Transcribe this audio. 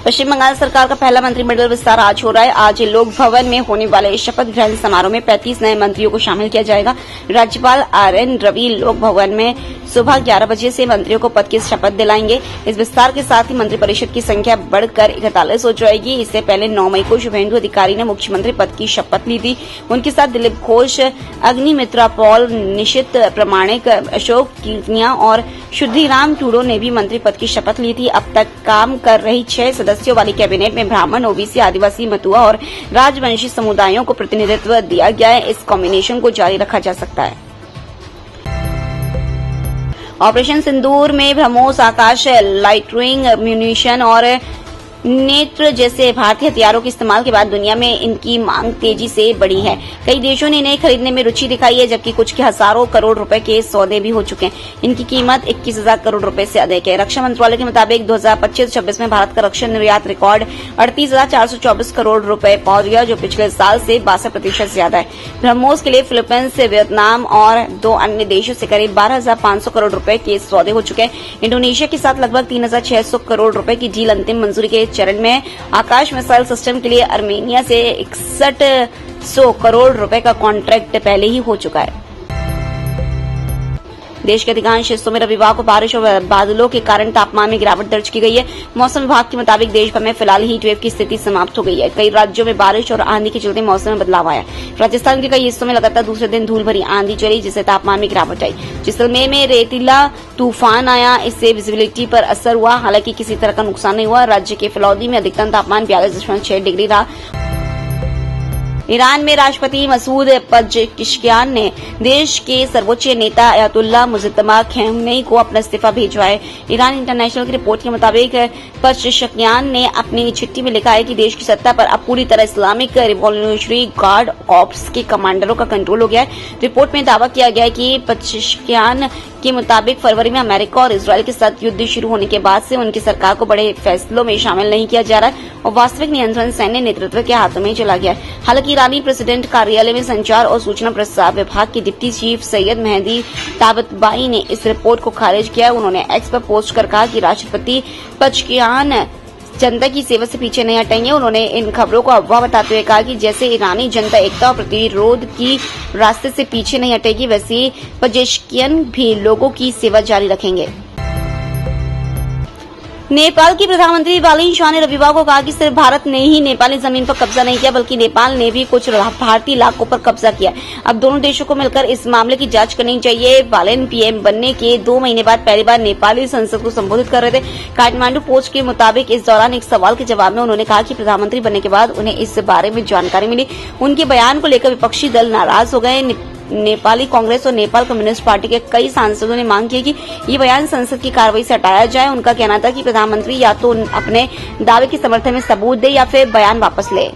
पश्चिम बंगाल सरकार का पहला मंत्रिमंडल विस्तार आज हो रहा है। आज लोक भवन में होने वाले शपथ ग्रहण समारोह में 35 नए मंत्रियों को शामिल किया जाएगा। राज्यपाल RN रवि लोक भवन में सुबह 11 बजे से मंत्रियों को पद की शपथ दिलाएंगे। इस विस्तार के साथ ही मंत्रिपरिषद की संख्या बढ़कर 41 हो जाएगी। इससे पहले 9 मई को शुभेंदु अधिकारी ने मुख्यमंत्री पद की शपथ ली थी। उनके साथ दिलीप घोष, अग्निमित्रा पॉल, निशित प्रमाणिक, अशोक कीर्तिया और शुद्धिराम टूडो ने भी मंत्री पद की शपथ ली थी। अब तक काम कर रही 6 सदस्यों वाली कैबिनेट में ब्राह्मण, ओबीसी, आदिवासी, मतुआ और राजवंशी समुदायों को प्रतिनिधित्व दिया गया है। इस कॉम्बिनेशन को जारी रखा जा सकता है। ऑपरेशन सिंदूर में ब्रह्मोस, आकाश, लाइटनिंग, म्यूनिशन और नेत्र जैसे भारतीय हथियारों के इस्तेमाल के बाद दुनिया में इनकी मांग तेजी से बढ़ी है। कई देशों ने इन्हें खरीदने में रुचि दिखाई है, जबकि कुछ के हजारों करोड़ रुपए के सौदे भी हो चुके हैं। इनकी कीमत 21,000 करोड़ रुपए से अधिक है। रक्षा मंत्रालय के मुताबिक 2025-26 में भारत का रक्षा निर्यात रिकॉर्ड 38,424 करोड़ रुपए पहुंच गया, जो पिछले साल से 62% ज्यादा है। ब्रह्मोस के लिए फिलीपींस, वियतनाम और 2 अन्य देशों से करीब 12,500 करोड़ रुपए के सौदे हो चुके हैं। इंडोनेशिया के साथ लगभग 3,600 करोड़ रुपए की डील अंतिम मंजूरी के चरण में। आकाश मिसाइल सिस्टम के लिए आर्मेनिया से 6100 करोड़ रुपए का कॉन्ट्रैक्ट पहले ही हो चुका है। देश के अधिकांश हिस्सों में रविवार को बारिश और बादलों के कारण तापमान में गिरावट दर्ज की गई है। मौसम विभाग के मुताबिक देश भर में फिलहाल हीट वेव की स्थिति समाप्त हो गई है। कई राज्यों में बारिश और आंधी के चलते मौसम में बदलाव आया। राजस्थान के कई हिस्सों में लगातार दूसरे दिन धूल भरी आंधी चली, जिससे तापमान में गिरावट आई। जैसलमेर में रेतीला तूफान आया, इससे विजिबिलिटी पर असर हुआ। हालांकि किसी तरह का नुकसान नहीं हुआ। राज्य के फलौदी में अधिकतम तापमान 42.6 डिग्री रहा। ईरान में राष्ट्रपति मसूद पज़ेश्कियान ने देश के सर्वोच्च नेता अयातुल्लाह मुज्तबा खमेनी को अपना इस्तीफा भिजवाया है। ईरान इंटरनेशनल की रिपोर्ट के मुताबिक पज़ेश्कियान ने अपनी चिट्ठी में लिखा है कि देश की सत्ता पर अब पूरी तरह इस्लामिक रिवॉल्यूशनरी गार्ड कॉर्प्स के कमांडरों का कंट्रोल हो गया है। रिपोर्ट में दावा किया गया है कि पज़ेश्कियान के मुताबिक फरवरी में अमेरिका और इजरायल के साथ युद्ध शुरू होने के बाद से उनकी सरकार को बड़े फैसलों में शामिल नहीं किया जा रहा है और वास्तविक नियंत्रण सैन्य नेतृत्व के हाथों में चला गया है। हालांकि ईरानी प्रेसिडेंट कार्यालय में संचार और सूचना प्रसार विभाग के डिप्टी चीफ सैयद मेहदी ताबतबाई ने इस रिपोर्ट को खारिज किया। उन्होंने एक्स पर पोस्ट कर कहा कि राष्ट्रपति पज़ेश्कियान जनता की सेवा से पीछे नहीं हटेंगे। उन्होंने इन खबरों को अफवाह बताते हुए कहा कि जैसे ईरानी जनता एकता और प्रतिरोध की रास्ते से पीछे नहीं हटेगी, वैसे पज़ेश्कियान भी लोगों की सेवा जारी रखेंगे। नेपाल की प्रधानमंत्री वालिन शाह ने रविवार को कहा कि सिर्फ भारत ने ही नेपाली जमीन पर कब्जा नहीं किया, बल्कि नेपाल ने भी कुछ भारतीय इलाकों पर कब्जा किया। अब दोनों देशों को मिलकर इस मामले की जांच करनी चाहिए। वालिन पीएम बनने के 2 महीने बाद पहली बार नेपाली संसद को संबोधित कर रहे थे। काठमांडू पोस्ट के मुताबिक इस दौरान एक सवाल के जवाब में उन्होंने कहा कि प्रधानमंत्री बनने के बाद उन्हें इस बारे में जानकारी मिली। उनके बयान को लेकर विपक्षी दल नाराज हो गए। नेपाली कांग्रेस और नेपाल कम्युनिस्ट पार्टी के कई सांसदों ने मांग की कि ये बयान संसद की कार्रवाई से हटाया जाए। उनका कहना था कि प्रधानमंत्री या तो अपने दावे के समर्थन में सबूत दे या फिर बयान वापस ले।